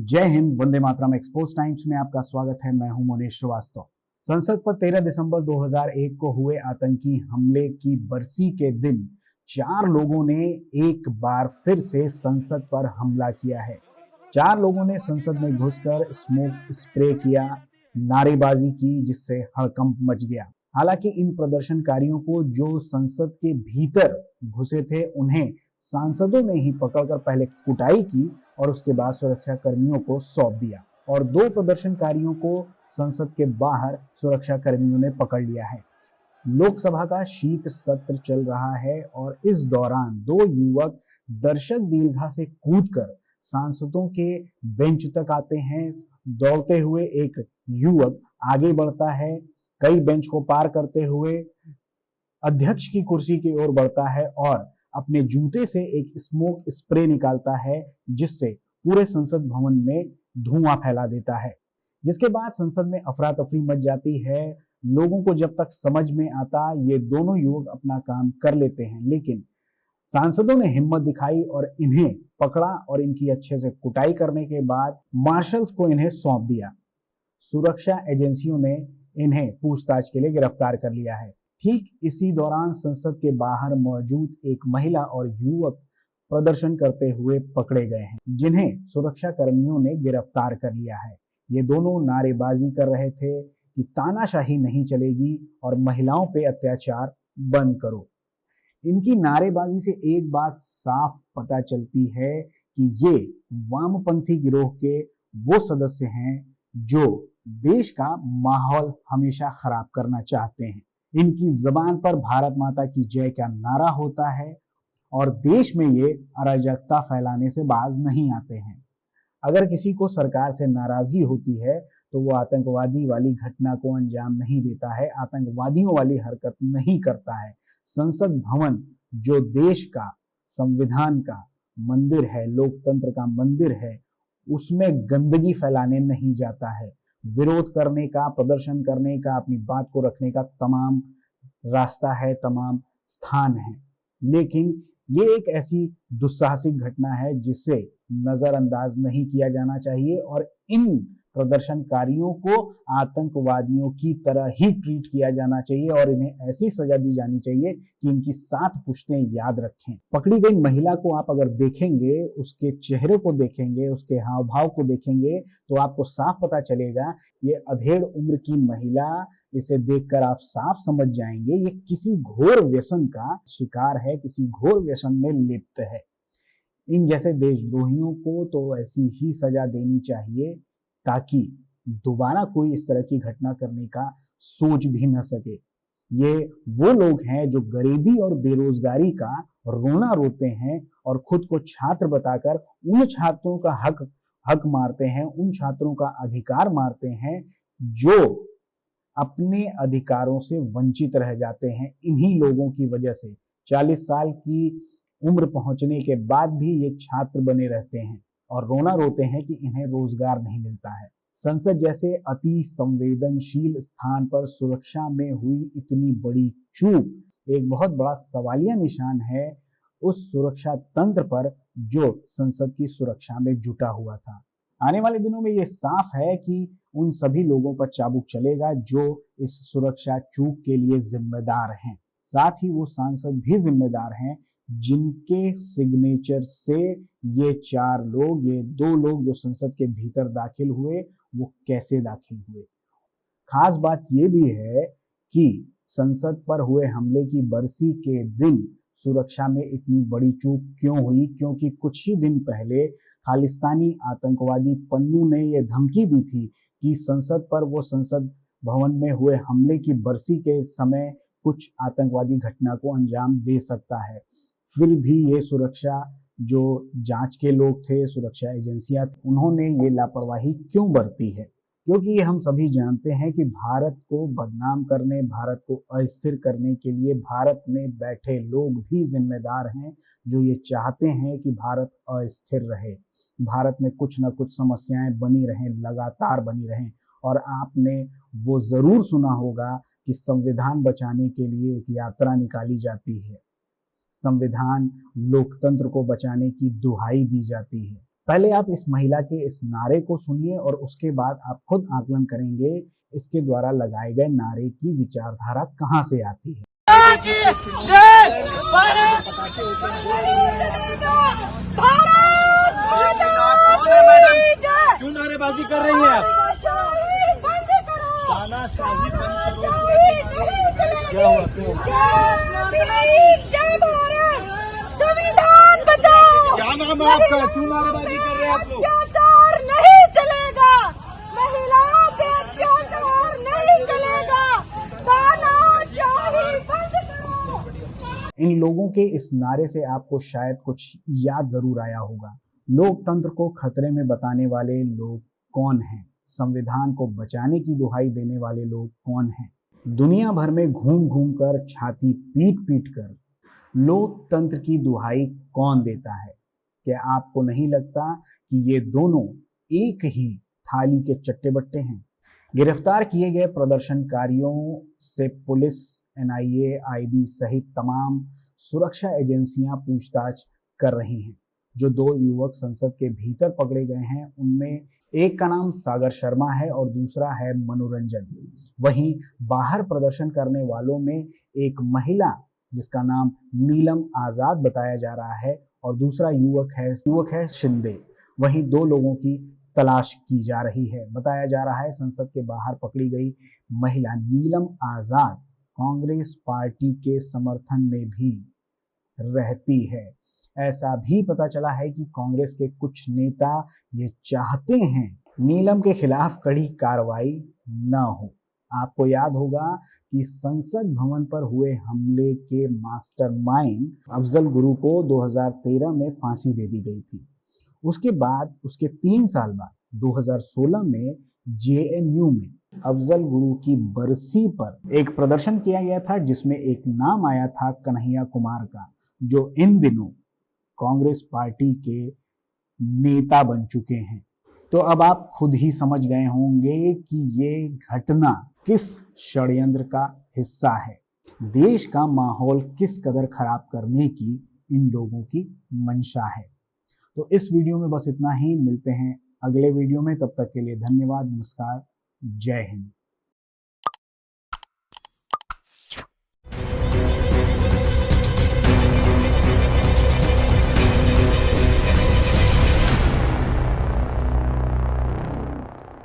जय Hind, Vande Mataram. Expose times में आपका स्वागत है। मैं हूं मोनेश श्रीवास्तव। संसद पर 13 दिसंबर 2001 को हुए आतंकी हमले की बरसी के दिन 4 लोगों ने एक बार फिर से संसद पर हमला किया है। 4 लोगों ने संसद में घुसकर स्मोक स्प्रे किया, नारेबाजी की, जिससे हड़कंप मच गया। हालांकि इन प्रदर्शनकारियों को जो संसद के भीतर घुसे थे उन्हें सांसदों ने ही पकड़कर पहले कुटाई की और उसके बाद सुरक्षा कर्मियों को सौंप दिया, और 2 प्रदर्शनकारियों को संसद के बाहर सुरक्षा कर्मियों ने पकड़ लिया है। लोकसभा का शीत सत्र चल रहा है और इस दौरान 2 युवक दर्शक दीर्घा से कूदकर सांसदों के बेंच तक आते हैं। दौड़ते हुए एक युवक आगे बढ़ता है, कई बेंच को पार करते हुए अध्यक्ष की कुर्सी की ओर बढ़ता है और अपने जूते से एक स्मोक स्प्रे निकालता है, जिससे पूरे संसद भवन में धुआं फैला देता है। जिसके बाद संसद में अफरा तफरी मच जाती है। लोगों को जब तक समझ में आता, ये दोनों युवक अपना काम कर लेते हैं, लेकिन सांसदों ने हिम्मत दिखाई और इन्हें पकड़ा और इनकी अच्छे से कुटाई करने के बाद मार्शल्स को इन्हें सौंप दिया। सुरक्षा एजेंसियों ने इन्हें पूछताछ के लिए गिरफ्तार कर लिया है। ठीक इसी दौरान संसद के बाहर मौजूद एक महिला और युवक प्रदर्शन करते हुए पकड़े गए हैं, जिन्हें सुरक्षा कर्मियों ने गिरफ्तार कर लिया है। ये दोनों नारेबाजी कर रहे थे कि तानाशाही नहीं चलेगी और महिलाओं पे अत्याचार बंद करो। इनकी नारेबाजी से एक बात साफ पता चलती है कि ये वामपंथी गिरोह के वो सदस्य हैं जो देश का माहौल हमेशा खराब करना चाहते हैं। इनकी जबान पर भारत माता की जय का नारा होता है और देश में ये अराजकता फैलाने से बाज नहीं आते हैं। अगर किसी को सरकार से नाराजगी होती है तो वो आतंकवादी वाली घटना को अंजाम नहीं देता है, आतंकवादियों वाली हरकत नहीं करता है। संसद भवन जो देश का, संविधान का मंदिर है, लोकतंत्र का मंदिर है, उसमें गंदगी फैलाने नहीं जाता है। विरोध करने का, प्रदर्शन करने का, अपनी बात को रखने का तमाम रास्ता है, तमाम स्थान है। लेकिन ये एक ऐसी दुस्साहसिक घटना है जिसे नजरअंदाज नहीं किया जाना चाहिए और इन प्रदर्शनकारियों को आतंकवादियों की तरह ही ट्रीट किया जाना चाहिए और इन्हें ऐसी सजा दी जानी चाहिए कि इनकी 7 पुश्तें याद रखें। पकड़ी गई महिला को आप अगर देखेंगे, उसके चेहरे को देखेंगे, उसके हाव भाव को देखेंगे तो आपको साफ पता चलेगा ये अधेड़ उम्र की महिला। इसे देखकर आप साफ समझ जाएंगे ये किसी घोर व्यसन का शिकार है, किसी घोर व्यसन में लिप्त है। इन जैसे देशद्रोहियों को तो ऐसी ही सजा देनी चाहिए ताकि दोबारा कोई इस तरह की घटना करने का सोच भी न सके। ये वो लोग हैं जो गरीबी और बेरोजगारी का रोना रोते हैं और खुद को छात्र बताकर उन छात्रों का हक मारते हैं, उन छात्रों का अधिकार मारते हैं जो अपने अधिकारों से वंचित रह जाते हैं। इन्हीं लोगों की वजह से 40 साल की उम्र पहुंचने के बाद भी ये छात्र बने रहते हैं और रोना रोते हैं कि इन्हें रोजगार नहीं मिलता है। संसद जैसे अति संवेदनशील स्थान पर सुरक्षा में हुई इतनी बड़ी चूक एक बहुत बड़ा सवालिया निशान है उस सुरक्षा तंत्र पर जो संसद की सुरक्षा में जुटा हुआ था। आने वाले दिनों में ये साफ है कि उन सभी लोगों पर चाबुक चलेगा जो इस सुरक्षा चूक के लिए जिम्मेदार हैं। साथ ही वो सांसद भी जिम्मेदार हैं जिनके सिग्नेचर से ये 4 लोग, ये 2 लोग जो संसद के भीतर दाखिल हुए, वो कैसे दाखिल हुए। खास बात ये भी है कि संसद पर हुए हमले की बरसी के दिन सुरक्षा में इतनी बड़ी चूक क्यों हुई, क्योंकि कुछ ही दिन पहले खालिस्तानी आतंकवादी पन्नू ने यह धमकी दी थी कि संसद पर वो संसद भवन में हुए हमले की बरसी के समय कुछ आतंकवादी घटना को अंजाम दे सकता है। फिर भी ये सुरक्षा जो जांच के लोग थे, सुरक्षा एजेंसियां थी, उन्होंने ये लापरवाही क्यों बरती है? क्योंकि ये हम सभी जानते हैं कि भारत को बदनाम करने, भारत को अस्थिर करने के लिए भारत में बैठे लोग भी जिम्मेदार हैं जो ये चाहते हैं कि भारत अस्थिर रहे, भारत में कुछ न कुछ समस्याएं बनी रहें, लगातार बनी रहें। और आपने वो जरूर सुना होगा कि संविधान बचाने के लिए एक यात्रा निकाली जाती है, संविधान लोकतंत्र को बचाने की दुहाई दी जाती है। पहले आप इस महिला के इस नारे को सुनिए और उसके बाद आप खुद आकलन करेंगे इसके द्वारा लगाए गए नारे की विचारधारा कहां से आती है। क्यों नारेबाजी कर रही हैं आप? तानाशाही बंद करो। क्या हुआ? संविधान बचाओ। क्या नाम है आपका? क्यों नारेबाजी कर रहे हैं आप लोग? अत्याचार नहीं चलेगा, महिलाओं पे अत्याचार नहीं चलेगा, तानाशाही बंद करो। इन लोगों के इस नारे से आपको शायद कुछ याद जरूर आया होगा। लोकतंत्र को खतरे में बताने वाले लोग कौन हैं? संविधान को बचाने की दुहाई देने वाले लोग कौन हैं? दुनिया भर में घूम घूम कर छाती पीट पीट कर लोकतंत्र की दुहाई कौन देता है? क्या आपको नहीं लगता कि ये दोनों एक ही थाली के चट्टे बट्टे हैं? गिरफ्तार किए गए प्रदर्शनकारियों से पुलिस, एनआईए, आईबी सहित तमाम सुरक्षा एजेंसियां पूछताछ कर रही हैं। जो 2 युवक संसद के भीतर पकड़े गए हैं उनमें एक का नाम सागर शर्मा है और दूसरा है मनोरंजन। वहीं बाहर प्रदर्शन करने वालों में एक महिला जिसका नाम नीलम आजाद बताया जा रहा है और दूसरा युवक है शिंदे। वहीं 2 लोगों की तलाश की जा रही है। बताया जा रहा है संसद के बाहर पकड़ी गई महिला नीलम आजाद कांग्रेस पार्टी के समर्थन में भी रहती है। ऐसा भी पता चला है कि कांग्रेस के कुछ नेता ये चाहते हैं नीलम के खिलाफ कड़ी कार्रवाई न हो। आपको याद होगा कि संसद भवन पर हुए हमले के मास्टरमाइंड अफजल गुरु को 2013 में फांसी दे दी गई थी। उसके बाद उसके 3 साल बाद 2016 में जेएनयू में अफजल गुरु की बरसी पर एक प्रदर्शन किया गया था जिसमें एक नाम आया था कन्हैया कुमार का, जो इन दिनों कांग्रेस पार्टी के नेता बन चुके हैं। तो अब आप खुद ही समझ गए होंगे कि ये घटना किस षड्यंत्र का हिस्सा है, देश का माहौल किस कदर खराब करने की इन लोगों की मंशा है। तो इस वीडियो में बस इतना ही। मिलते हैं अगले वीडियो में, तब तक के लिए धन्यवाद, नमस्कार, जय हिंद।